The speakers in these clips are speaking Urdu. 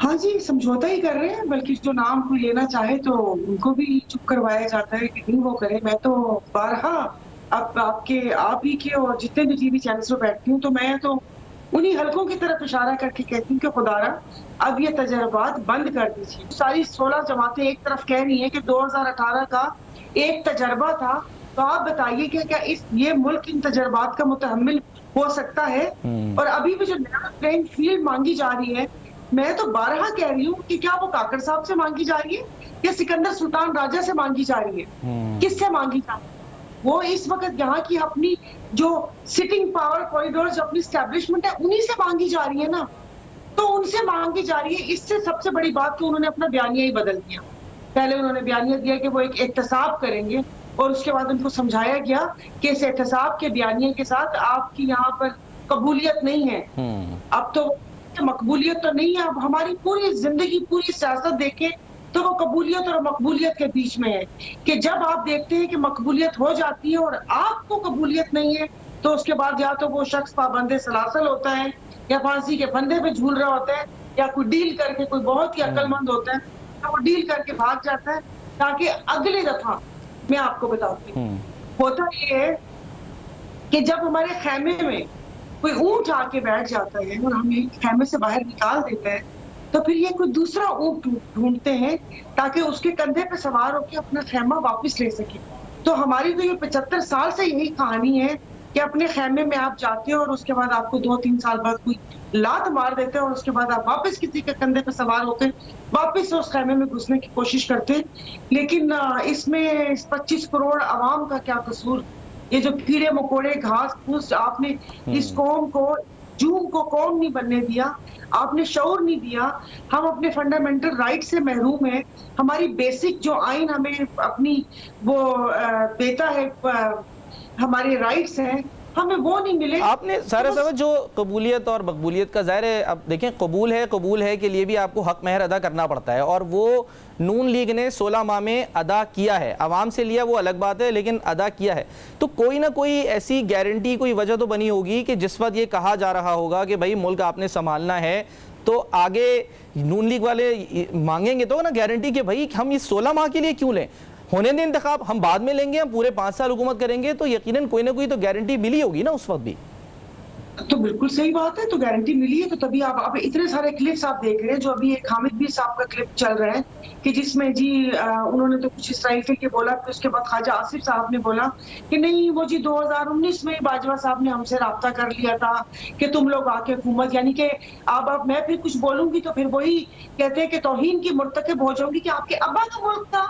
ہاں جی سمجھوتا ہی کر رہے ہیں، بلکہ جو نام کوئی لینا چاہے تو ان کو بھی چپ کروایا جاتا ہے کہ نہیں وہ کرے. میں تو بارہا اب آپ ہی کے اور جتنے بھی ٹی وی چینلز پہ بیٹھتی ہوں تو میں تو انہی حلقوں کی طرف اشارہ کر کے کہتی ہوں کہ خدا را اب یہ تجربات بند کر دیجیے. ساری 16 جماعتیں ایک طرف کہہ رہی ہیں کہ 2018 کا ایک تجربہ تھا، تو آپ بتائیے کہ کیا یہ ملک ان تجربات کا متحمل ہو سکتا ہے؟ اور ابھی بھی جو نیا پلینگ فیلڈ مانگی جا رہی ہے، میں تو بارہا کہہ رہی ہوں کہ کیا وہ کاکڑ صاحب سے مانگی جا رہی ہے یا سکندر سلطان راجہ سے مانگی جا رہی ہے؟ کس سے مانگی جا رہی ہے؟ وہ اس وقت یہاں کی اپنی جو سٹنگ پاور کوریڈور جو اپنی اسٹیبلشمنٹ ہے انہی سے مانگی جا رہی ہے نا. تو ان سے مانگی جا رہی ہے. اس سے سب سے بڑی بات کہ انہوں نے اپنا بیانیہ ہی بدل دیا. پہلے انہوں نے بیانیہ دیا کہ وہ ایک احتساب کریں گے اور اس کے بعد ان کو سمجھایا گیا کہ اس احتساب کے بیانیے کے ساتھ آپ کی یہاں پر قبولیت نہیں ہے. اب تو مقبولیت تو نہیں ہے. اب ہماری پوری زندگی پوری سیاست دیکھیں تو وہ قبولیت اور مقبولیت کے بیچ میں ہے کہ جب آپ دیکھتے ہیں کہ مقبولیت ہو جاتی ہے اور آپ کو قبولیت نہیں ہے تو اس کے بعد یا تو وہ شخص پابند سلاسل ہوتا ہے یا پھانسی کے پھندے پہ جھول رہا ہوتا ہے یا کوئی ڈیل کر کے کوئی بہت ہی عقل مند ہوتا ہے وہ ڈیل کر کے بھاگ جاتا ہے تاکہ اگلی دفعہ میں آپ کو بتاتی ہوں. ہوتا یہ ہے کہ جب ہمارے خیمے میں کوئی اونٹ آ کے بیٹھ جاتا ہے اور ہمیں خیمے سے باہر نکال دیتا ہے تو پھر یہ کوئی دوسرا اونٹ ڈھونڈتے ہیں تاکہ اس کے کندھے پہ سوار ہو کے اپنا خیمہ واپس لے سکے. تو ہماری تو یہ 75 سال سے یہی کہانی ہے کہ اپنے خیمے میں آپ جاتے ہو اور اس کے بعد آپ کو 2-3 سال بعد کوئی لات مار دیتے ہیں اور اس کے بعد آپ واپس کسی کے کندھے پہ سوار ہو کے واپس اس خیمے میں گھسنے کی کوشش کرتے ہیں. لیکن اس میں 25 کروڑ عوام کا کیا قصور؟ یہ جو کیڑے مکوڑے گھاس پھوس آپ نے اس قوم کو جون کو قوم نہیں بننے دیا، آپ نے شعور نہیں دیا. ہم اپنے فنڈامنٹل رائٹ سے محروم ہیں. ہماری بیسک جو آئین ہمیں اپنی وہ دیتا ہے ہمارے رائٹس ہیں ہمیں وہ نہیں ملے. آپ نے سارا سمجھ جو قبولیت اور مقبولیت کا ظاہر ہے. اب دیکھیں قبول ہے کے لیے بھی آپ کو حق مہر ادا کرنا پڑتا ہے اور وہ نون لیگ نے 16 ماہ میں ادا کیا ہے. عوام سے لیا وہ الگ بات ہے لیکن ادا کیا ہے. تو کوئی نہ کوئی ایسی گارنٹی کوئی وجہ تو بنی ہوگی کہ جس وقت یہ کہا جا رہا ہوگا کہ بھائی ملک آپ نے سنبھالنا ہے تو آگے نون لیگ والے مانگیں گے تو نا گارنٹی کہ بھائی ہم اس 16 ماہ کے لیے کیوں لیں, ہونے دیں انتخاب, ہم بعد میں لیں گے, ہم پورے 5 سال حکومت کریں گے. تو یقیناً کوئی نہ کوئی تو گارنٹی ملی ہوگی نا اس وقت بھی. تو بالکل صحیح بات ہے, تو گارنٹی ملی ہے تو تبھی آپ اتنے سارے کلپس آپ دیکھ رہے ہیں جو ابھی ایک حامد میر صاحب کا کلپ چل رہا ہے کہ جس میں جی انہوں نے تو کچھ اسرائیل کے لیے بولا, پھر اس کے بعد خواجہ آصف صاحب نے بولا کہ نہیں وہ جی 2019 میں باجوہ صاحب نے ہم سے رابطہ کر لیا تھا کہ تم لوگ آ کے حکومت, یعنی کہ اب میں پھر کچھ بولوں گی تو پھر وہی کہتے ہیں کہ توہین کی مرتکب ہو جاؤں گی کہ آپ کے ابا کا ملک تھا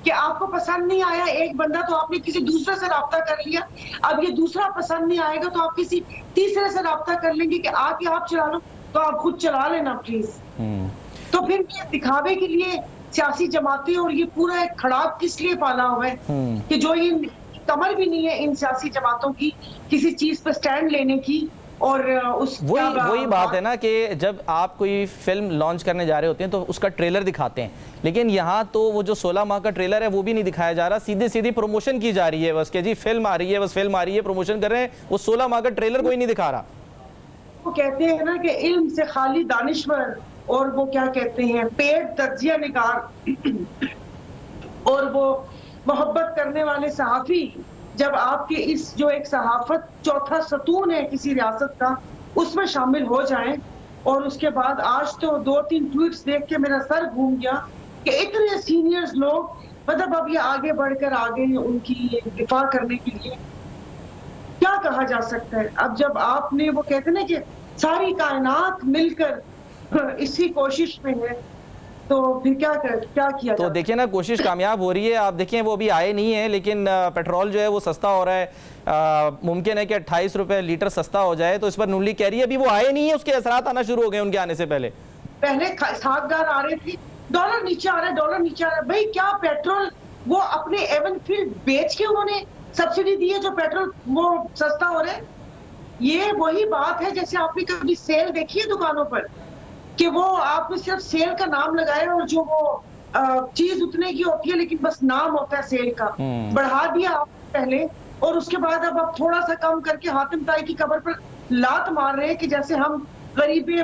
کہ آپ کو پسند نہیں آیا ایک بندہ تو آپ نے کسی دوسرے سے رابطہ کر لیا, اب یہ دوسرا پسند نہیں آئے گا تو آپ کسی تیسرے سے رابطہ کر لیں گے کہ آپ چلا لو, تو آپ خود چلا لینا پلیز. تو پھر یہ دکھاوے کے لیے سیاسی جماعتیں اور یہ پورا ایک کھڑاب کس لیے پالا ہوا ہے کہ جو یہ کمر بھی نہیں ہے ان سیاسی جماعتوں کی کسی چیز پہ سٹینڈ لینے کی. اور وہی بات ہے نا کہ جب آپ کوئی فلم لانچ کرنے جا رہے ہوتے ہیں تو اس کا ٹریلر دکھاتے ہیں, لیکن یہاں تو وہ جو 16 ماہ کا ٹریلر ہے وہ بھی نہیں دکھایا جا رہا, سیدھی پروموشن کی جا رہی ہے بس کہ جی فلم آ رہی ہے, بس فلم آ رہی ہے, پروموشن کر رہے ہیں, وہ 16 ماہ کا ٹریلر کوئی نہیں دکھا رہا. وہ کہتے ہیں نا کہ علم سے خالی دانشور اور وہ کیا کہتے ہیں پیٹ تجزیہ نگار اور وہ محبت کرنے والے صحافی, جب آپ کے اس جو ایک صحافت چوتھا ستون ہے کسی ریاست کا اس میں شامل ہو جائیں, اور اس کے بعد آج تو 2-3 ٹویٹس دیکھ کے میرا سر گھوم گیا کہ اتنے سینئرز لوگ مطلب اب یہ آگے بڑھ کر آگے ان کی دفاع کرنے کے لیے کیا کہا جا سکتا ہے. اب جب آپ نے وہ کہتے ہیں نا کہ ساری کائنات مل کر اسی کوشش میں ہے تو پھر کیا کیا تو دیکھیں نا کوشش کامیاب ہو رہی ہے. آپ دیکھیں وہ ابھی آئے نہیں ہیں لیکن پیٹرول جو ہے وہ سستا ہو رہا ہے, ممکن ہے کہ 28 روپے لیٹر سستا ہو جائے, تو اس پر نون لیگ کہہ رہی ہے ابھی وہ آئے نہیں ہیں, اس کے اثرات آنا شروع ہو گئے ان کے آنے سے پہلے ساگدار آ رہے تھے, ڈالر نیچے آ رہا ہے. بھائی کیا پیٹرول وہ اپنے ایون فیلڈ بیچ کے انہوں نے سبسڈی دی ہے جو پیٹرول وہ سستا ہو رہا ہے؟ یہ وہی بات ہے جیسے آپ نے کبھی سیل دیکھی ہے دکانوں پر کہ وہ آپ نے صرف سیل کا نام لگائے اور جو وہ چیز اتنے کی ہوتی ہے لیکن بس نام ہوتا ہے سیل کا, بڑھا دیا آپ پہلے اور اس کے بعد اب آپ تھوڑا سا کم کر کے حاتم طائی کی قبر پر لات مار رہے ہیں کہ جیسے ہم غریبیں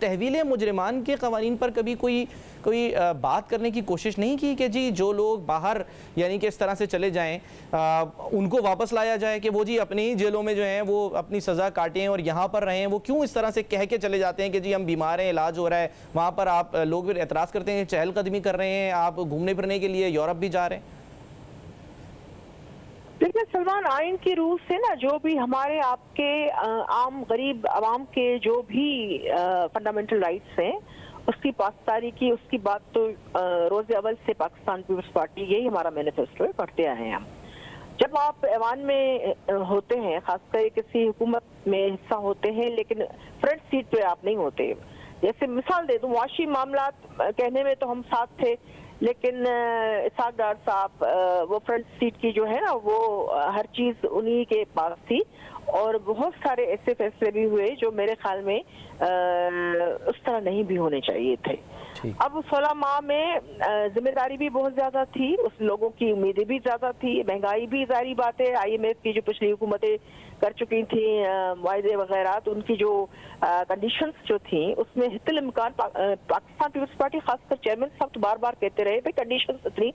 تحویل مجرمان کے قوانین پر کبھی کوئی بات کرنے کی کوشش نہیں کی کہ جی جو لوگ باہر یعنی کہ اس طرح سے چلے جائیں ان کو واپس لایا جائے کہ وہ جی اپنی ہی جیلوں میں جو ہیں وہ اپنی سزا کاٹیں اور یہاں پر رہیں؟ وہ کیوں اس طرح سے کہہ کے چلے جاتے ہیں کہ جی ہم بیمار ہیں, علاج ہو رہا ہے, وہاں پر آپ لوگ پھر اعتراض کرتے ہیں, چہل قدمی کر رہے ہیں, آپ گھومنے پھرنے کے لیے یورپ بھی جا رہے ہیں؟ لیکن سلمان, آئین کی روح سے نا جو بھی ہمارے آپ کے عام غریب عوام کے جو بھی فنڈامنٹل رائٹس ہیں اس کی پاسداری کی, اس کی بات تو روز اول سے پاکستان پیپلز پارٹی, یہی ہمارا مینیفیسٹو ہے, پڑھتے آئے ہیں ہم. جب آپ ایوان میں ہوتے ہیں, خاص کر کسی حکومت میں حصہ ہوتے ہیں, لیکن فرنٹ سیٹ پہ آپ نہیں ہوتے. جیسے مثال دے دوں, معاشی معاملات کہنے میں تو ہم ساتھ تھے, لیکن اسحاق ڈار صاحب وہ فرنٹ سیٹ کی جو ہے نا وہ ہر چیز انہی کے پاس تھی, اور بہت سارے ایسے فیصلے بھی ہوئے جو میرے خیال میں اس طرح نہیں بھی ہونے چاہیے تھے. اب 16 ماہ میں ذمہ داری بھی بہت زیادہ تھی, اس لوگوں کی امیدیں بھی زیادہ تھی, مہنگائی بھی ظاہری بات ہے, آئی ایم ایف کی جو پچھلی حکومتیں کر چکی تھیں معاہدے وغیرہ, تو ان کی جو کنڈیشنز جو تھیں اس میں حتی الامکان پاکستان پیپلز پارٹی خاص کر چیئرمین صاحب تو بار بار کہتے رہے بھائی کنڈیشنز اتنی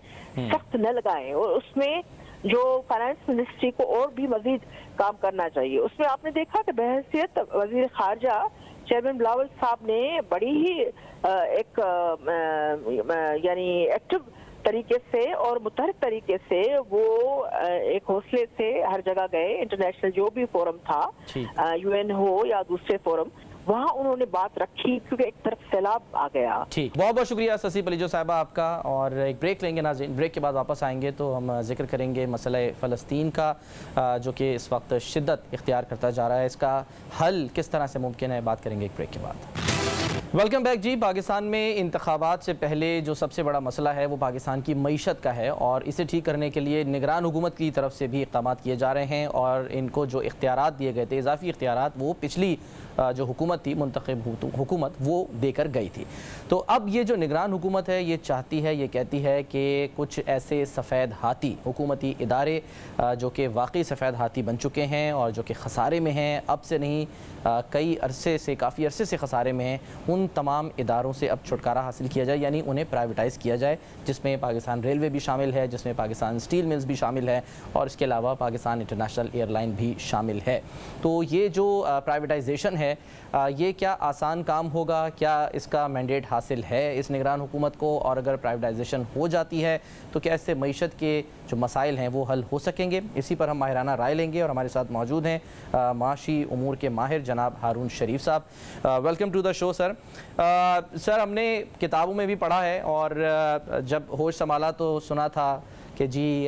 سخت نہ لگائیں, اور اس میں جو فائنانس منسٹری کو اور بھی مزید کام کرنا چاہیے. اس میں آپ نے دیکھا کہ بحیثیت وزیر خارجہ چیئرمین بلاول صاحب نے بڑی ہی ایک یعنی ایکٹیو طریقے سے اور متحرک طریقے سے وہ ایک حوصلے سے ہر جگہ گئے, انٹرنیشنل جو بھی فورم تھا, یو این ہو یا دوسرے فورم, وہاں انہوں نے بات رکھی کیونکہ ایک طرف سیلاب آ گیا. ٹھیک, بہت بہت شکریہ سسی پلیجو صاحبہ آپ کا, اور ایک بریک لیں گے ناظرین. بریک کے بعد واپس آئیں گے تو ہم ذکر کریں گے مسئلہ فلسطین کا جو کہ اس وقت شدت اختیار کرتا جا رہا ہے, اس کا حل کس طرح سے ممکن ہے, بات کریں گے ایک بریک کے بعد. ویلکم بیک جی. پاکستان میں انتخابات سے پہلے جو سب سے بڑا مسئلہ ہے وہ پاکستان کی معیشت کا ہے, اور اسے ٹھیک کرنے کے لیے نگران حکومت کی طرف سے بھی اقدامات کیے جا رہے ہیں, اور ان کو جو اختیارات دیے گئے تھے, اضافی اختیارات, وہ پچھلی جو حکومت تھی, منتخب حکومت, وہ دے کر گئی تھی. تو اب یہ جو نگران حکومت ہے یہ چاہتی ہے, یہ کہتی ہے کہ کچھ ایسے سفید ہاتھی حکومتی ادارے جو کہ واقعی سفید ہاتھی بن چکے ہیں اور جو کہ خسارے میں ہیں, اب سے نہیں کئی عرصے سے, کافی عرصے سے خسارے میں ہیں, ان تمام اداروں سے اب چھٹکارا حاصل کیا جائے, یعنی انہیں پرائیویٹائز کیا جائے, جس میں پاکستان ریلوے بھی شامل ہے, جس میں پاکستان اسٹیل ملز بھی شامل ہے, اور اس کے علاوہ پاکستان انٹرنیشنل ایئر لائن بھی شامل ہے. تو یہ جو پرائیویٹائزیشن ہے یہ کیا آسان کام ہوگا؟ کیا اس کا مینڈیٹ حاصل ہے اس نگران حکومت کو؟ اور اگر پرائیویٹائزیشن ہو جاتی ہے تو کیا اس سے معیشت کے جو مسائل ہیں وہ حل ہو سکیں گے؟ اسی پر ہم ماہرانہ رائے لیں گے, اور ہمارے ساتھ موجود ہیں معاشی امور کے ماہر جناب ہارون شریف صاحب. ویلکم ٹو دا شو سر. سر, ہم نے کتابوں میں بھی پڑھا ہے اور جب ہوش سنبھالا تو سنا تھا کہ جی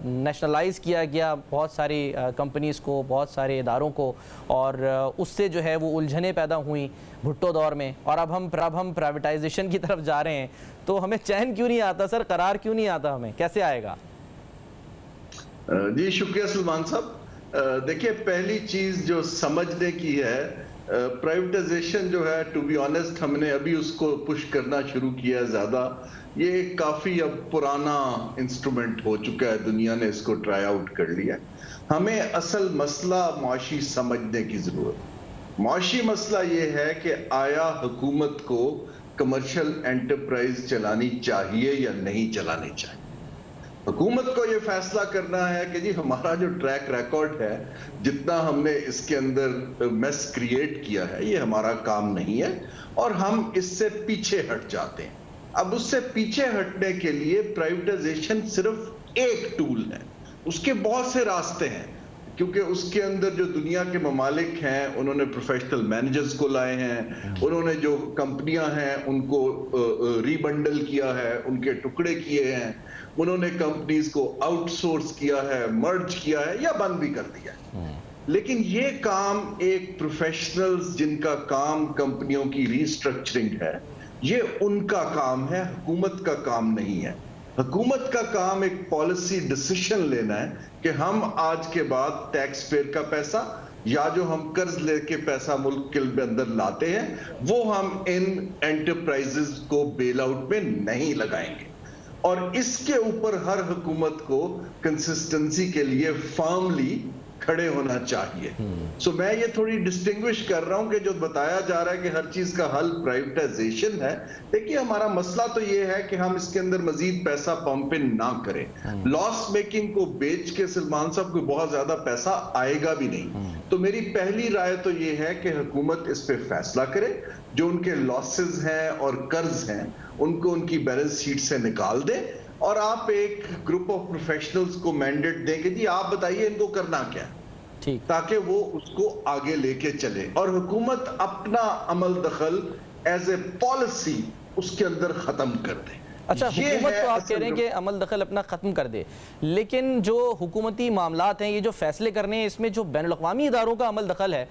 نیشنلائز کیا گیا بہت ساری کمپنیز کو, بہت سارے اداروں کو, اور اس سے جو ہے وہ الجھنیں پیدا ہوئیں بھٹو دور میں, اور اب ہم پرائیویٹائزیشن کی طرف جا رہے ہیں, تو ہمیں چین کیوں نہیں آتا سر, قرار کیوں نہیں آتا, ہمیں کیسے آئے گا؟ جی شکریہ سلمان صاحب. دیکھیے, پہلی چیز جو سمجھنے کی ہے, پرائیویٹائزیشن جو ہے, ٹو بی آنیسٹ ہم نے ابھی اس کو پش کرنا شروع کیا زیادہ. یہ کافی اب پرانا انسٹرومنٹ ہو چکا ہے, دنیا نے اس کو ٹرائی آؤٹ کر لیا. ہمیں اصل مسئلہ معاشی سمجھنے کی ضرورت. معاشی مسئلہ یہ ہے کہ آیا حکومت کو کمرشل انٹرپرائز چلانی چاہیے یا نہیں چلانی چاہیے. حکومت کو یہ فیصلہ کرنا ہے کہ جی ہمارا جو ٹریک ریکارڈ ہے, جتنا ہم نے اس کے اندر میس کریٹ کیا ہے, یہ ہمارا کام نہیں ہے, اور ہم اس سے پیچھے ہٹ جاتے ہیں. اب اس سے پیچھے ہٹنے کے لیے پرائیویٹائزیشن صرف ایک ٹول ہے, اس کے بہت سے راستے ہیں, کیونکہ اس کے اندر جو دنیا کے ممالک ہیں انہوں نے پروفیشنل مینیجرز کو لائے ہیں, انہوں نے جو کمپنیاں ہیں ان کو ری بنڈل کیا ہے, ان کے ٹکڑے کیے ہیں, انہوں نے کمپنیز کو آؤٹ سورس کیا ہے, مرج کیا ہے یا بند بھی کر دیا ہے. لیکن یہ کام ایک پروفیشنلز جن کا کام کمپنیوں کی ریسٹرکچرنگ ہے, یہ ان کا کام ہے, حکومت کا کام نہیں ہے. حکومت کا کام ایک پالیسی ڈیسیشن لینا ہے کہ ہم آج کے بعد ٹیکس پیئر کا پیسہ یا جو ہم قرض لے کے پیسہ ملک کے اندر لاتے ہیں وہ ہم ان انٹرپرائزز کو بیل آؤٹ میں نہیں لگائیں گے. اور اس کے اوپر ہر حکومت کو کنسسٹنسی کے لیے فارملی کھڑے ہونا چاہیے. سو میں یہ تھوڑی ڈسٹنگوش کر رہا ہوں کہ جو بتایا جا رہا ہے کہ ہر چیز کا حل پرائیویٹائزیشن ہے. دیکھیے ہمارا مسئلہ تو یہ ہے کہ ہم اس کے اندر مزید پیسہ پمپ ان نہ کریں. لاس میکنگ کو بیچ کے سلمان صاحب کو بہت زیادہ پیسہ آئے گا بھی نہیں. تو میری پہلی رائے تو یہ ہے کہ حکومت اس پہ فیصلہ کرے, جو ان کے لاسز ہیں اور قرض ہیں ان کو ان کی بیلنس شیٹ سے نکال دے, اور آپ ایک گروپ آف پروفیشنلز کو مینڈیٹ دیں کہ جی آپ بتائیے ان کو کرنا کیا, تاکہ وہ اس کو آگے لے کے چلے, اور حکومت اپنا عمل دخل ایز اے پالیسی اس کے اندر ختم کر دے. اچھا, حکومت تو آپ کہہ رہے ہیں کہ عمل دخل اپنا ختم کر دے, لیکن جو حکومتی معاملات ہیں, یہ جو فیصلے کرنے ہیں, اس میں جو بین الاقوامی اداروں کا عمل دخل ہے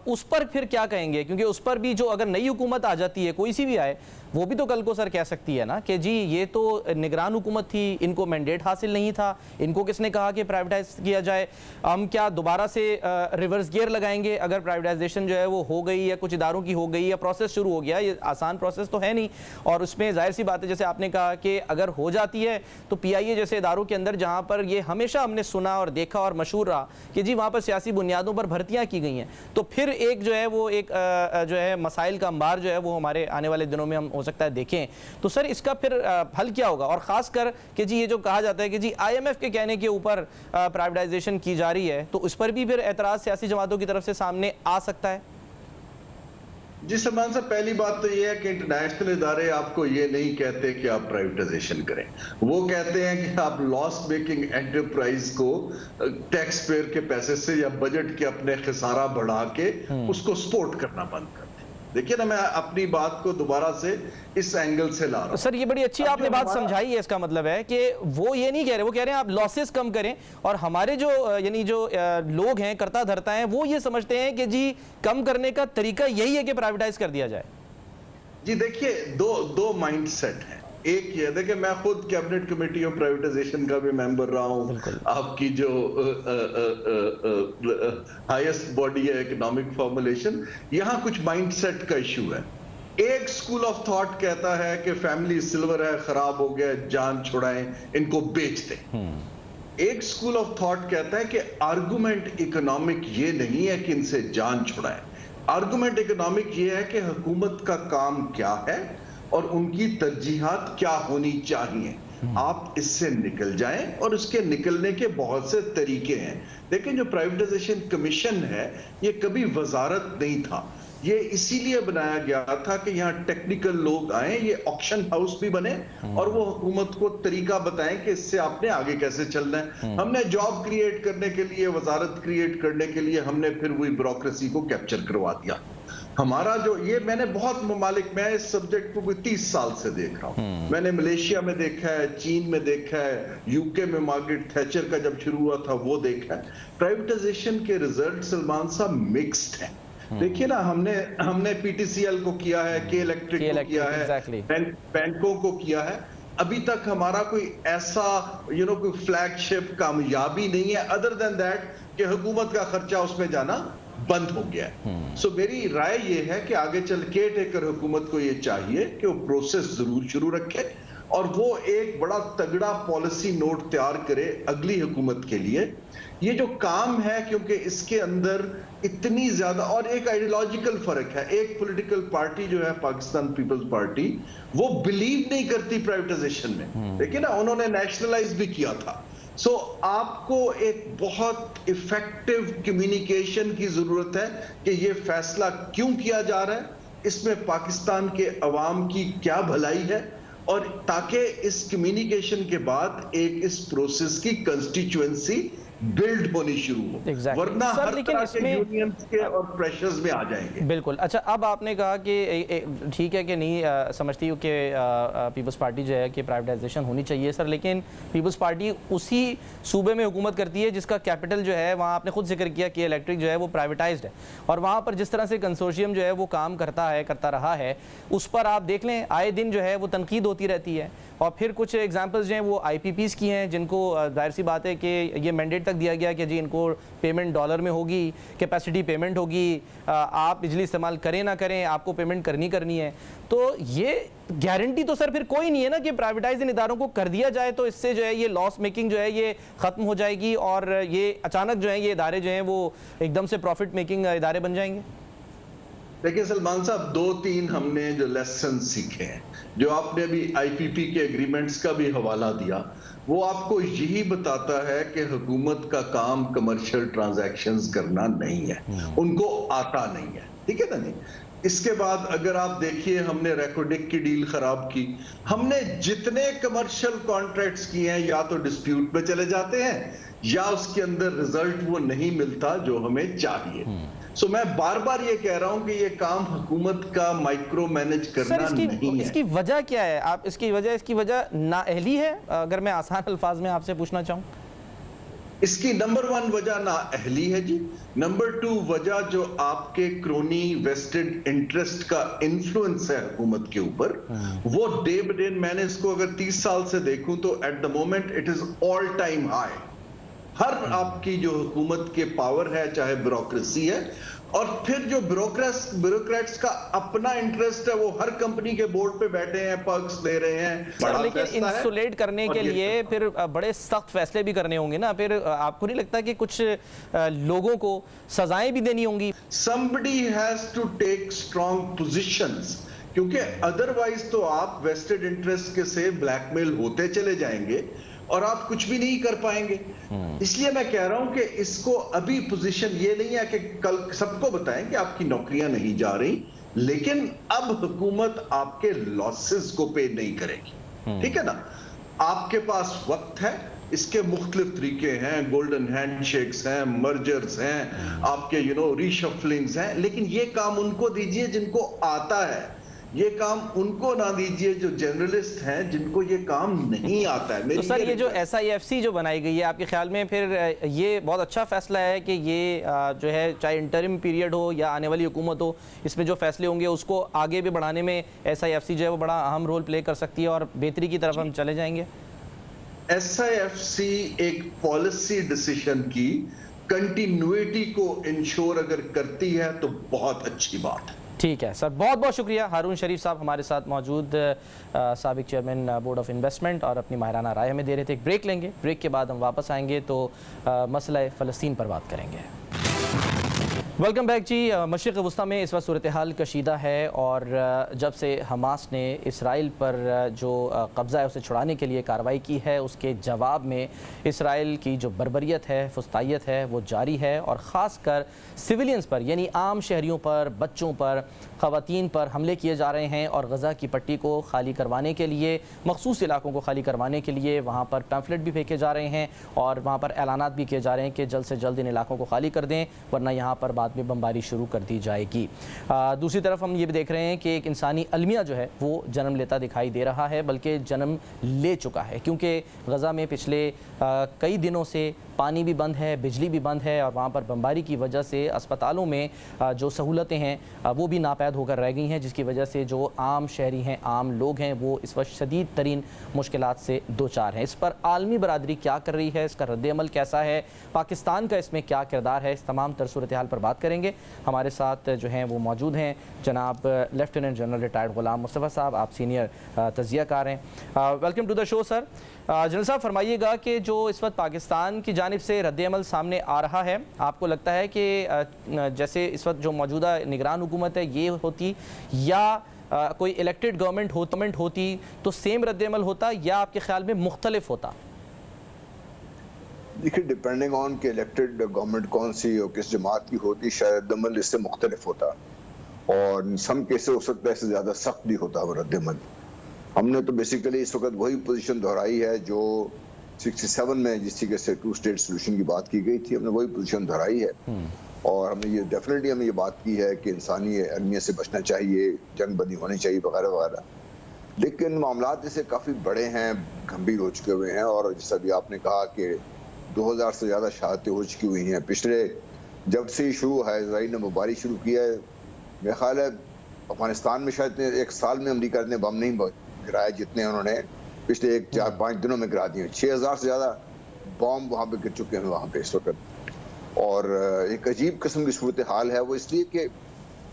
اس پر پھر کیا کہیں گے؟ کیونکہ اس پر بھی جو اگر نئی حکومت آ جاتی ہے, کوئی سی بھی آئے, وہ بھی تو کل کو سر کہہ سکتی ہے نا کہ جی یہ تو نگران حکومت تھی, ان کو مینڈیٹ حاصل نہیں تھا, ان کو کس نے کہا کہ پرائیویٹائز کیا جائے, ہم کیا دوبارہ سے ریورس گیئر لگائیں گے اگر پرائیویٹائزیشن جو ہے وہ ہو گئی یا کچھ اداروں کی ہو گئی یا پروسیس شروع ہو گیا. یہ آسان پروسیس تو ہے نہیں, اور اس میں ظاہر سی بات ہے جیسے آپ نے کہا کہ اگر ہو جاتی ہے تو پی آئی اے جیسے اداروں کے اندر جہاں پر یہ ہمیشہ ہم نے سنا اور دیکھا اور مشہور رہا کہ جی وہاں پر سیاسی بنیادوں پر بھرتیاں کی گئی ہیں, تو پھر ایک جو ہے وہ ایک جو ہے مسائل کا انبار جو ہے وہ ہمارے آنے والے دنوں میں ہم ہو سکتا ہے دیکھیں. تو سر اس کا پھر حل کیا ہوگا؟ اور خاص کر کہ جی یہ جو کہا جاتا ہے کہ جی آئی ایم ایف کے کہنے کے اوپر پرائیویٹائزیشن کی جا رہی ہے, تو اس پر بھی پھر اعتراض سیاسی جماعتوں کی طرف سے سامنے آ سکتا ہے. جی سلمان صاحب, پہلی بات تو یہ ہے کہ انٹرنیشنل ادارے آپ کو یہ نہیں کہتے کہ آپ پرائیویٹائزیشن کریں, وہ کہتے ہیں کہ آپ لاس میکنگ انٹرپرائز کو ٹیکس پیئر کے پیسے سے یا بجٹ کے اپنے خسارہ بڑھا کے اس کو سپورٹ کرنا بند کر دیں. دیکھیے نا, میں اپنی بات کو دوبارہ سے اس اینگل سے لا رہا ہوں. سر یہ بڑی اچھی آپ نے بات سمجھائی ہے, اس کا مطلب ہے کہ وہ یہ نہیں کہہ رہے, وہ کہہ رہے ہیں آپ لاسز کم کریں, اور ہمارے جو یعنی جو لوگ ہیں کرتا دھرتا ہیں وہ یہ سمجھتے ہیں کہ جی کم کرنے کا طریقہ یہی ہے کہ پرائیویٹائز کر دیا جائے. جی دیکھیے دو مائنڈ سیٹ ہیں. ایک یہ ہے کہ میں خود کیبنٹ کمیٹی آف پرائیویٹائزیشن کا بھی ممبر رہا ہوں. آپ کی جو ہائیسٹ باڈی ہے اکنامک فارمولیشن, یہاں کچھ مائنڈ سیٹ کا ایشو ہے. ایک سکول آف تھاٹ کہتا ہے کہ فیملی سلور ہے, خراب ہو گیا, جان چھڑائیں, ان کو بیچ دیں. ایک سکول آف تھاٹ کہتا ہے کہ آرگومنٹ اکنامک یہ نہیں ہے کہ ان سے جان چھڑائیں. آرگومنٹ اکنامک یہ ہے کہ حکومت کا کام کیا ہے اور ان کی ترجیحات کیا ہونی چاہیے. آپ اس سے نکل جائیں, اور اس کے نکلنے کے بہت سے طریقے ہیں. لیکن جو پرائیویٹائزیشن کمیشن ہے یہ کبھی وزارت نہیں تھا, یہ اسی لیے بنایا گیا تھا کہ یہاں ٹیکنیکل لوگ آئیں, یہ آکشن ہاؤس بھی بنے اور وہ حکومت کو طریقہ بتائیں کہ اس سے آپ نے آگے کیسے چلنا ہے. ہم نے جاب کریٹ کرنے کے لیے, وزارت کریٹ کرنے کے لیے ہم نے پھر وہی بیوروکریسی کو کیپچر کروا دیا. ہمارا جو یہ میں نے بہت ممالک, میں اس سبجیکٹ کو 30 سال سے دیکھ رہا ہوں. میں نے ملیشیا میں دیکھا ہے, چین میں دیکھا ہے, یو کے میں مارگریٹ تھیچر کا جب شروع ہوا تھا وہ دیکھا ہے. پرائیویٹائزیشن کے ریزلٹ سلمان صاحب مکسڈ ہیں. دیکھیے نا, ہم نے پی ٹی سی ایل کو کیا ہے, کے الیکٹرک کو کیا ہے, بینکوں کو کیا ہے. ابھی تک ہمارا کوئی ایسا کوئی فلیگ شپ کامیابی نہیں ہے ادر دین دیٹ کہ حکومت کا خرچہ اس میں جانا بند ہو گیا ہے. سو میری رائے یہ ہے کہ آگے چل کے ٹیکر حکومت کو یہ چاہیے کہ وہ پروسیس ضرور شروع رکھے, اور وہ ایک بڑا تگڑا پالیسی نوٹ تیار کرے اگلی حکومت کے لیے. یہ جو کام ہے, کیونکہ اس کے اندر اتنی زیادہ, اور ایک آئیڈیالوجیکل فرق ہے. ایک پولیٹیکل پارٹی جو ہے پاکستان پیپلز پارٹی, وہ بلیو نہیں کرتی پرائیویٹائزیشن میں, لیکن انہوں نے نیشنلائز بھی کیا تھا. سو آپ کو ایک بہت ایفیکٹو کمیونیکیشن کی ضرورت ہے کہ یہ فیصلہ کیوں کیا جا رہا ہے, اس میں پاکستان کے عوام کی کیا بھلائی ہے, اور تاکہ اس کمیونیکیشن کے بعد ایک اس پروسیس کی کنسٹیچوئنسی بلڈ ہونی شروع ہو, ورنہ ہر طرح کے یونینز کے اور پریشرز میں آ جائیں گے. بالکل. اچھا, اب آپ نے کہا کہ ٹھیک ہے کہ نہیں سمجھتی ہوں کہ پیپلز پارٹی جو ہے کہ پرائیویٹائزیشن ہونی چاہیے سر, لیکن پیپلز پارٹی اسی صوبے میں حکومت کرتی ہے جس کا کیپٹل جو ہے, وہاں آپ نے خود ذکر کیا کہ الیکٹرک جو ہے وہ پرائیویٹائزڈ ہے, اور وہاں پر جس طرح سے کنسورشیم جو ہے وہ کام کرتا رہا ہے, اس پر آپ دیکھ لیں آئے دن جو ہے وہ تنقید ہوتی رہتی ہے. اور پھر کچھ ایگزامپلز جو ہیں وہ آئی پی پیز کی ہیں, جن کو ظاہر سی بات ہے کہ یہ مینڈیٹ تک دیا گیا کہ جی ان کو پیمنٹ ڈالر میں ہوگی, کیپیسٹی پیمنٹ ہوگی, آپ بجلی استعمال کریں نہ کریں آپ کو پیمنٹ کرنی ہے. تو یہ گارنٹی تو سر پھر کوئی نہیں ہے نا کہ پرائیویٹائز ان اداروں کو کر دیا جائے تو اس سے جو ہے یہ لاس میکنگ جو ہے یہ ختم ہو جائے گی اور یہ اچانک جو ہے یہ ادارے جو ہیں وہ ایک دم سے پروفٹ میکنگ ادارے بن جائیں گے. دیکھیں سلمان صاحب, 2-3 ہم نے جو لیسن سیکھے ہیں, جو آپ نے ابھی آئی پی پی کے ایگریمنٹس کا بھی حوالہ دیا, وہ آپ کو یہی بتاتا ہے کہ حکومت کا کام کمرشل ٹرانزیکشنز کرنا نہیں ہے, ان کو آتا نہیں ہے, ٹھیک ہے نا. نہیں, اس کے بعد اگر آپ دیکھیے ہم نے ریکوڈک کی ڈیل خراب کی, ہم نے جتنے کمرشل کانٹریکٹس کیے ہیں یا تو ڈسپیوٹ میں چلے جاتے ہیں یا اس کے اندر ریزلٹ وہ نہیں ملتا جو ہمیں چاہیے. سو میں بار بار یہ کہہ رہا ہوں کہ یہ کام حکومت کا مائکرو مینج کرنا نہیں ہے. اس کی وجہ کیا ہے؟ آپ اس کی وجہ نااہلی ہے اگر میں آسان الفاظ میں آپ سے پوچھنا چاہوں. اس کی نمبر 1 وجہ نااہلی ہے جی. نمبر 2 وجہ جو آپ کے کرونی ویسٹڈ انٹرسٹ کا انفلوئنس ہے حکومت کے اوپر, وہ ڈے بے ڈے, میں نے اس کو اگر 30 سال سے دیکھوں تو at the moment it is all time high. ہر آپ کی جو حکومت کے پاور ہے, چاہے بیوروکریسی ہے, اور پھر جو بیوروکریٹس کا اپنا انٹرسٹ ہے, وہ ہر کمپنی کے بورڈ پہ بیٹھے ہیں, پرکس دے رہے ہیں. لیکن انسولیٹ کرنے کے لیے پھر بڑے سخت فیصلے بھی کرنے ہوں گے نا, پھر آپ کو نہیں لگتا کہ کچھ لوگوں کو سزائیں بھی دینی ہوں گی؟ Somebody has to take strong positions, کیونکہ ادروائز تو آپ ویسٹڈ انٹرسٹ کے سے بلیک میل ہوتے چلے جائیں گے اور آپ کچھ بھی نہیں کر پائیں گے. اس لیے میں کہہ رہا ہوں کہ اس کو ابھی پوزیشن یہ نہیں ہے کہ کل سب کو بتائیں کہ آپ کی نوکریاں نہیں جا رہی, لیکن اب حکومت آپ کے لاسز کو پے نہیں کرے گی, ٹھیک ہے نا. آپ کے پاس وقت ہے, اس کے مختلف طریقے ہیں, گولڈن ہینڈ شیکس ہیں, مرجرز ہیں, آپ کے ریشفلنگز ہیں, لیکن یہ کام ان کو دیجئے جن کو آتا ہے, یہ کام ان کو نہ دیجئے جو جنرلسٹ ہیں جن کو یہ کام نہیں آتا ہے. تو سر یہ جو ایس آئی ایف سی جو بنائی گئی ہے, آپ کے خیال میں پھر یہ بہت اچھا فیصلہ ہے کہ یہ جو ہے چاہے انٹرم پیریڈ ہو یا آنے والی حکومت ہو, اس میں جو فیصلے ہوں گے اس کو آگے بھی بڑھانے میں ایس آئی ایف سی جو ہے وہ بڑا اہم رول پلے کر سکتی ہے اور بہتری کی طرف ہم چلے جائیں گے؟ ایس آئی ایف سی ایک پالیسی ڈیسیشن کی کنٹینیوٹی کو انشور اگر کرتی ہے تو بہت اچھی بات ہے. ٹھیک ہے سر, بہت بہت شکریہ. ہارون شریف صاحب ہمارے ساتھ موجود, سابق چیئرمین بورڈ آف انویسٹمنٹ, اور اپنی ماہرانہ رائے ہمیں دے رہے تھے. ایک بریک لیں گے, بریک کے بعد ہم واپس آئیں گے تو مسئلہ فلسطین پر بات کریں گے. ویلکم بیک جی. مشرق وسطیٰ میں اس وقت صورتحال کشیدہ ہے اور جب سے حماس نے اسرائیل پر جو قبضہ ہے اسے چھڑانے کے لیے کارروائی کی ہے, اس کے جواب میں اسرائیل کی جو بربریت ہے, فسطائیت ہے, وہ جاری ہے, اور خاص کر سویلینز پر یعنی عام شہریوں پر, بچوں پر, خواتین پر حملے کیے جا رہے ہیں. اور غزہ کی پٹی کو خالی کروانے کے لیے, مخصوص علاقوں کو خالی کروانے کے لیے وہاں پر پیمفلٹ بھی پھینکے جا رہے ہیں اور وہاں پر اعلانات بھی کیے جا رہے ہیں کہ جلد سے جلد ان علاقوں کو خالی کر دیں ورنہ یہاں پر بعد میں بمباری شروع کر دی جائے گی. دوسری طرف ہم یہ بھی دیکھ رہے ہیں کہ ایک انسانی المیہ جو ہے وہ جنم لیتا دکھائی دے رہا ہے, بلکہ جنم لے چکا ہے, کیونکہ غزہ میں پچھلے کئی دنوں سے پانی بھی بند ہے, بجلی بھی بند ہے, اور وہاں پر بمباری کی وجہ سے اسپتالوں میں جو سہولتیں ہیں وہ بھی ناپید ہو کر رہ گئی ہیں, جس کی وجہ سے جو عام شہری ہیں, عام لوگ ہیں, وہ اس وقت شدید ترین مشکلات سے دوچار ہیں. اس پر عالمی برادری کیا کر رہی ہے, اس کا رد عمل کیسا ہے, پاکستان کا اس میں کیا کردار ہے, اس تمام تر صورتحال پر بات کریں گے. ہمارے ساتھ جو ہیں وہ موجود ہیں جناب lieutenant general retired Ghulam Mustafa صاحب, آپ سینئر تجزیہ کار ہیں. Welcome to the show sir. General صاحب فرمائیے گا کہ جو اس وقت پاکستان کی جانب سے رد عمل سامنے آ رہا ہے, آپ کو لگتا ہے کہ جیسے اس وقت جو موجودہ نگران حکومت ہے یہ ہوتی یا کوئی الیکٹڈ گورنمنٹ ہوتی تو سیم رد عمل ہوتا, یا آپ کے خیال میں مختلف ہوتا؟ دیکھیے, ڈیپینڈنگ آن کہ الیکٹڈ گورنمنٹ کون سی اور کس جماعت کی ہوتی, شاید عمل اس سے مختلف ہوتا, اور سم کیسے ہو سکتا ہے اس سے زیادہ سخت بھی ہوتا وہ رد عمل. ہم نے تو بیسیکلی اس وقت وہی پوزیشن دہرائی ہے جو 67 میں جس طریقے سے 2 اسٹیٹ سولوشن کی بات کی گئی تھی, ہم نے وہی پوزیشن دہرائی ہے. اور ہم نے یہ ڈیفینیٹلی ہم یہ بات کی ہے کہ انسانی المیہ سے بچنا چاہیے, جنگ بندی ہونی چاہیے وغیرہ وغیرہ. لیکن معاملات جیسے کافی بڑے ہیں, گھمبیر ہو چکے ہوئے ہیں, اور جیسا بھی آپ نے کہا کہ 2000 سے زیادہ شہادتیں ہو چکی ہوئی ہیں. پچھلے جب سے یہ شروع ہے, اسرائیل نے بمباری شروع کیا ہے, میرا خیال ہے افغانستان میں شاید ایک سال میں امریکہ نے بم نہیں گرایا جتنے انہوں نے پچھلے 4-5 دنوں میں گرا دیے. 6000 سے زیادہ بام وہاں پہ گر چکے ہیں وہاں پہ اس وقت. اور ایک عجیب قسم کی صورتحال ہے. وہ اس لیے کہ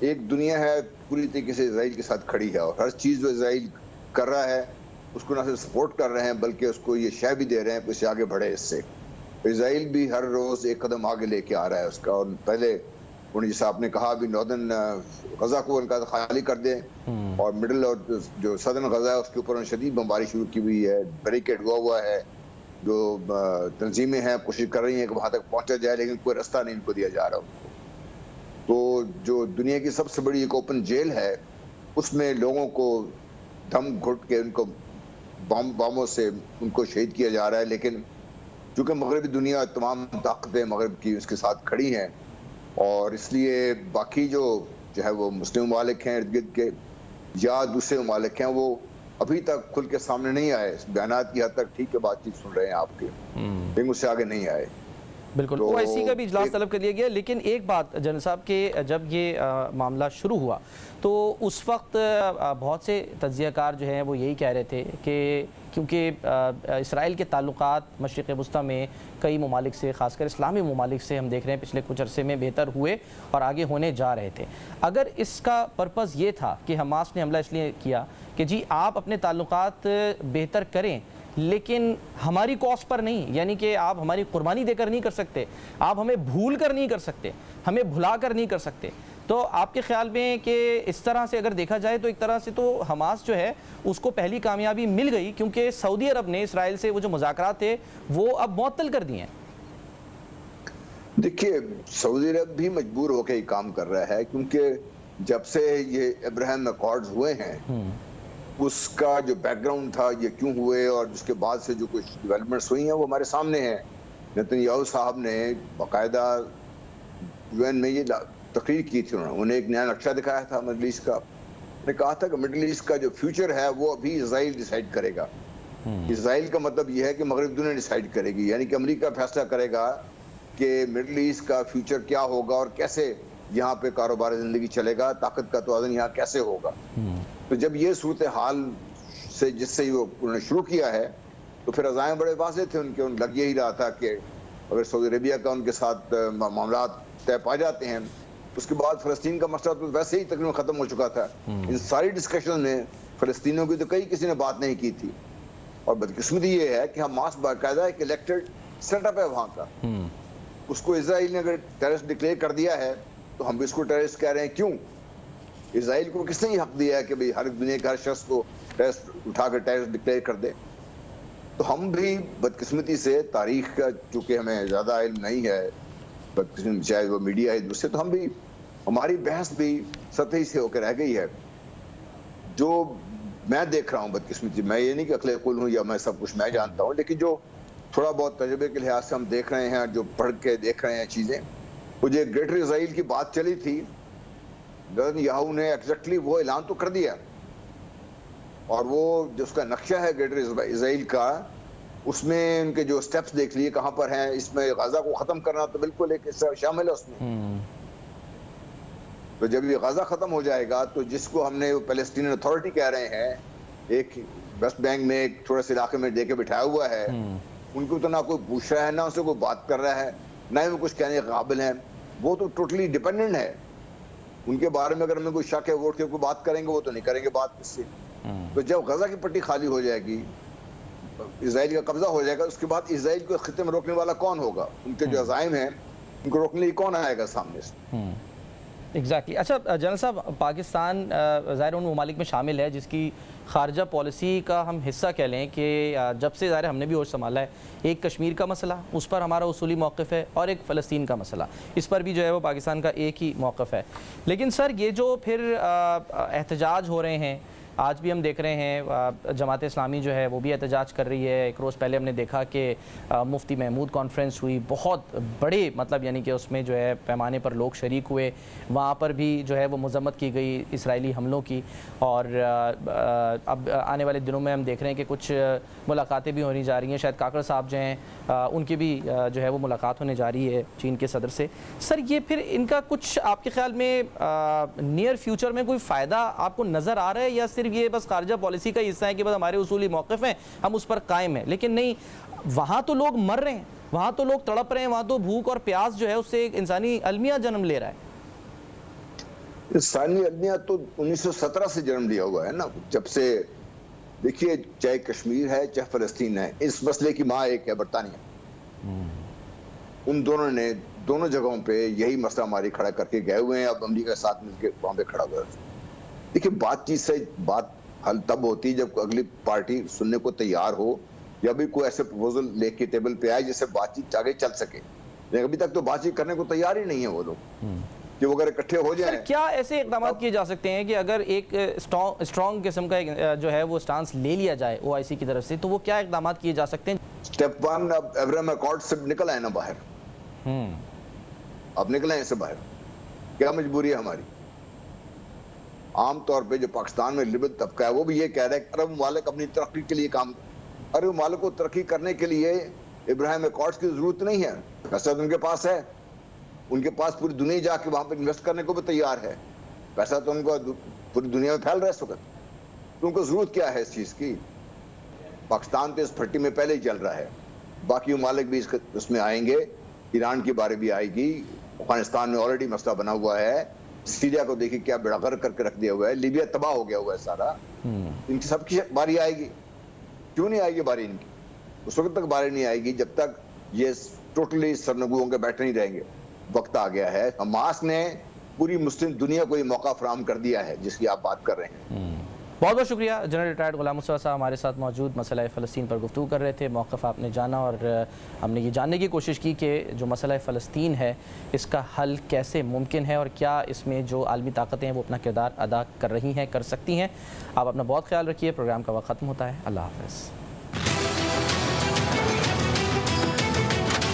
ایک دنیا ہے پوری طریقے سے اسرائیل کے ساتھ کھڑی ہے, اور ہر چیز جو اسرائیل کر رہا ہے اس کو نہ صرف سپورٹ کر رہے ہیں بلکہ اس کو یہ شے بھی دے رہے ہیں کہ اسے آگے بڑھے. اس سے اسرائیل بھی ہر روز ایک قدم آگے لے کے آ رہا ہے اس کا. اور پہلے جیسے آپ نے کہا ابھی ناردرن غزہ کو ان کا خالی کر دیں, اور مڈل اور جو سدرن غزہ ہے اس کے اوپر شدید بمباری شروع کی ہوئی ہے, بیریکیڈ ہوا ہے. جو تنظیمیں ہیں کوشش کر رہی ہیں کہ وہاں تک پہنچا جائے, لیکن کوئی رستہ نہیں ان کو دیا جا رہا ان کو. تو جو دنیا کی سب سے بڑی ایک اوپن جیل ہے اس میں لوگوں کو دم گھٹ کے ان کو باموں سے ان کو شہید کیا جا رہا ہے. لیکن چونکہ مغربی دنیا تمام طاقتیں مغرب کی اس کے ساتھ کھڑی ہیں, اور اس لیے باقی جو ہے وہ مسلم ممالک ہیں ارد گرد کے یا دوسرے ممالک ہیں وہ ابھی تک کھل کے سامنے نہیں آئے. بیانات کی حد تک ٹھیک ہے بات چیت سن رہے ہیں آپ کے, لیکن اس سے آگے نہیں آئے. بالکل OIC کا بھی اجلاس طلب کر لیا گیا. لیکن ایک بات جنرل صاحب کہ جب یہ معاملہ شروع ہوا تو اس وقت بہت سے تجزیہ کار جو ہیں وہ یہی کہہ رہے تھے کہ کیونکہ اسرائیل کے تعلقات مشرق وسطیٰ میں کئی ممالک سے, خاص کر اسلامی ممالک سے ہم دیکھ رہے ہیں پچھلے کچھ عرصے میں بہتر ہوئے اور آگے ہونے جا رہے تھے. اگر اس کا پرپس یہ تھا کہ حماس نے حملہ اس لیے کیا کہ جی آپ اپنے تعلقات بہتر کریں لیکن ہماری کاسٹ پر نہیں, یعنی کہ آپ ہماری قربانی دے کر نہیں کر سکتے, آپ ہمیں بھول کر نہیں کر سکتے, ہمیں بھلا کر نہیں کر سکتے, تو آپ کے خیال میں کہ اس طرح سے اگر دیکھا جائے تو ایک طرح سے تو حماس جو ہے اس کو پہلی کامیابی مل گئی, کیونکہ سعودی عرب نے اسرائیل سے وہ جو مذاکرات تھے وہ اب معطل کر دیے ہیں. دیکھیے سعودی عرب بھی مجبور ہو کے ہی کام کر رہا ہے, کیونکہ جب سے یہ ابراہیم اکارڈز ہوئے ہیں اس کا جو بیک گراؤنڈ تھا یہ کیوں ہوئے اور اس کے بعد سے جو کچھ ڈیولپمنٹس ہوئی ہیں وہ ہمارے سامنے ہیں. نتن یاہو صاحب نے باقاعدہ UN میں یہ تقریر کی تھی, انہوں نے ایک نیا نقشہ دکھایا تھا مڈل ایسٹ کا. نے کہا تھا کہ مڈل ایسٹ کا جو فیوچر ہے وہ ابھی اسرائیل ڈیسائیڈ کرے گا. اسرائیل کا مطلب یہ ہے کہ مغرب دنیا ڈیسائیڈ کرے گی, یعنی کہ امریکہ فیصلہ کرے گا کہ مڈل ایسٹ کا فیوچر کیا ہوگا اور کیسے یہاں پہ کاروبار زندگی چلے گا, طاقت کا توازن یہاں کیسے ہوگا. تو جب یہ صورتحال سے جس سے وہ انہوں نے شروع کیا ہے تو پھر عزائم بڑے واضح تھے ان کے, ان لگ یہی رہا تھا کہ اگر سعودی عربیہ کا ان کے ساتھ معاملات طے پا جاتے ہیں اس کے بعد فلسطین کا مسئلہ تو ویسے ہی تقریباً ختم ہو چکا تھا. ان ساری ڈسکشن میں فلسطینیوں کی تو کسی نے بات نہیں کی تھی, اور بدقسمتی یہ ہے کہ حماس باقاعدہ ایک الیکٹڈ سیٹ اپ ہے وہاں کا. اس کو اسرائیل نے اگر ٹیررسٹ ڈکلیئر کر دیا ہے تو ہم بھی اس کو ٹیررسٹ کہہ رہے ہیں. کیوں؟ اسرائیل کو کس نے یہ حق دیا ہے کہ بھئی ہر دنیا کے ہر شخص کو ٹیررسٹ اٹھا کر ٹیررسٹ ڈکلیئر کر دے؟ تو ہم بھی بدقسمتی سے تاریخ کا چونکہ ہمیں زیادہ علم نہیں ہے, بدقسمتی چاہے وہ میڈیا ہے دوسرے, تو ہم بھی ہماری بحث بھی سطحی سے ہو کے رہ گئی ہے. جو میں دیکھ رہا ہوں بدقسمتی, میں یہ نہیں کہ عقل کل ہوں یا میں سب کچھ میں جانتا ہوں, لیکن جو تھوڑا بہت تجربے کے لحاظ سے ہم دیکھ رہے ہیں, جو پڑھ کے دیکھ رہے ہیں چیزیں, وہ جو گریٹر اسرائیل کی بات چلی تھی نتن یاہو نے ایگزیکٹلی وہ اعلان تو کر دیا, اور وہ جو اس کا نقشہ ہے گریٹر اسرائیل کا اس میں ان کے جو سٹیپس دیکھ لیے کہاں پر ہیں. اس میں غزہ کو ختم کرنا تو بالکل ایک حصہ شامل ہے اس میں. تو جب یہ غزہ ختم ہو جائے گا تو جس کو ہم نے پیلسٹینین اتھارٹی کہہ رہے ہیں, ایک ویسٹ بینک میں ایک تھوڑے سے علاقے میں دے کے بٹھایا ہوا ہے, ان کو تو نہ کوئی پوچھ رہا ہے نہ اسے کوئی بات کر رہا ہے, نہ ہی وہ کچھ کہنے کے قابل ہیں. وہ تو ٹوٹلی ڈیپینڈنٹ ہے. ان کے بارے میں اگر ہمیں کوئی شک ہے ووٹ کے کوئی بات کریں گے, وہ تو نہیں کریں گے بات اس سے. تو جب غزہ کی پٹی خالی ہو جائے گی, اسرائیل کا قبضہ ہو جائے گا, اس کے بعد اسرائیل کو خطے میں روکنے والا کون ہوگا؟ ان کے جو عزائم ہیں ان کو روکنے لیے کون آئے گا سامنے سے؟ ایگزیکٹلی. اچھا جنرل صاحب, پاکستان ظاہر ان ممالک میں شامل ہے جس کی خارجہ پالیسی کا ہم حصہ کہہ لیں کہ جب سے ظاہر ہم نے بھی ہوش سنبھالا ہے, ایک کشمیر کا مسئلہ اس پر ہمارا اصولی موقف ہے, اور ایک فلسطین کا مسئلہ اس پر بھی جو ہے وہ پاکستان کا ایک ہی موقف ہے. لیکن سر یہ جو پھر احتجاج ہو رہے ہیں, آج بھی ہم دیکھ رہے ہیں جماعت اسلامی جو ہے وہ بھی احتجاج کر رہی ہے. ایک روز پہلے ہم نے دیکھا کہ مفتی محمود کانفرنس ہوئی, بہت بڑے مطلب یعنی کہ اس میں جو ہے پیمانے پر لوگ شریک ہوئے, وہاں پر بھی جو ہے وہ مذمت کی گئی اسرائیلی حملوں کی. اور اب آنے والے دنوں میں ہم دیکھ رہے ہیں کہ کچھ ملاقاتیں بھی ہونی جا رہی ہیں, شاید کاکڑ صاحب جو ہیں ان کی بھی جو ہے وہ ملاقات ہونے جا رہی ہے چین کے صدر سے. سر یہ پھر ان کا کچھ آپ کے خیال میں نیئر فیوچر میں کوئی فائدہ آپ کو نظر آ رہا ہے, یا صرف صرف یہ بس خارجہ پالیسی کا حصہ ہے کہ بس ہمارے اصولی موقف ہیں, ہم اس پر قائم ہیں. لیکن نہیں, وہاں تو لوگ مر رہے ہیں, وہاں تو لوگ تڑپ رہے ہیں, وہاں تو بھوک اور پیاس جو ہے اس سے ایک انسانی المیہ جنم لے رہا ہے. انسانی المیہ تو 1917 سے جنم لیا ہوا ہے نا. جب سے دیکھیے, چاہے کشمیر ہے چاہے فلسطین ہے, اس مسئلے کی ماں ایک ہے برطانیہ. ان دونوں نے دونوں جگہوں پہ یہی مسئلہ ہماری کھڑا کر کے گئے ہوئے ہیں. اب امریکہ کے ساتھ مل کے وہاں پہ کھڑا ہوا ہے. دیکھیے, بات چیت سے بات حل تب ہوتی جب اگلی پارٹی سننے کو تیار ہو, یا بھی کوئی ایسے پروپوزل لے کے ٹیبل پہ آئے جس سے بات چیت آگے چل سکے. لیکن ابھی تک تو بات چیت کرنے کو تیار ہی نہیں ہے وہ لوگ, کہ وہ اگر اکٹھے ہو جائیں. کیا ایسے اقدامات کیے جا سکتے ہیں کہ اگر ایک اسٹرانگ قسم کا جو ہے وہ سٹانس لے لیا جائے او آئی سی کی طرف سے, تو وہ کیا اقدامات کیے جا سکتے ہیں؟ سٹیپ 1, اب ایبراہم اکارڈ سے نکل آئے نا باہر. اب نکلیں اس سے باہر, کیا مجبوری ہے ہماری؟ عام طور پہ جو پاکستان میں لبرل طبقہ ہے وہ بھی یہ کہہ رہا ہے کہ عرب ممالک اپنی ترقی کے لیے کام, عرب ممالک کو ترقی کرنے کے لیے ابراہیم اکارڈز کی ضرورت نہیں ہے. پیسہ تو ان کے پاس ہے, ان کے پاس پوری دنیا جا کے وہاں پہ انویسٹ کرنے کو بھی تیار ہے. پیسہ تو ان کو پوری دنیا میں پھیل رہا ہے اس وقت, تو ان کو ضرورت کیا ہے اس چیز کی؟ پاکستان تو اس پھٹی میں پہلے ہی چل رہا ہے, باقی ممالک بھی اس میں آئیں گے. ایران کی باری بھی آئے گی, افغانستان میں آلریڈی مسئلہ بنا ہوا ہے, سیریا کو دیکھیں کیا بیڑا غرق کر کے رکھ دیا ہوا ہے, لیبیا تباہ ہو گیا ہوا ہے سارا. ان کی سب کی باری آئے گی. کیوں نہیں آئے گی باری ان کی؟ اس وقت تک باری نہیں آئے گی جب تک یہ ٹوٹلی سرنگو ہوں کے بیٹھے نہیں رہیں گے. وقت آ گیا ہے. حماس نے پوری مسلم دنیا کو یہ موقع فراہم کر دیا ہے جس کی آپ بات کر رہے ہیں. بہت بہت شکریہ جنرل ریٹائرڈ غلام مصطفیٰ صاحب ہمارے ساتھ موجود, مسئلہ فلسطین پر گفتگو کر رہے تھے. موقف آپ نے جانا اور ہم نے یہ جاننے کی کوشش کی کہ جو مسئلہ فلسطین ہے اس کا حل کیسے ممکن ہے, اور کیا اس میں جو عالمی طاقتیں ہیں وہ اپنا کردار ادا کر رہی ہیں, کر سکتی ہیں. آپ اپنا بہت خیال رکھیے. پروگرام کا وقت ختم ہوتا ہے. اللہ حافظ.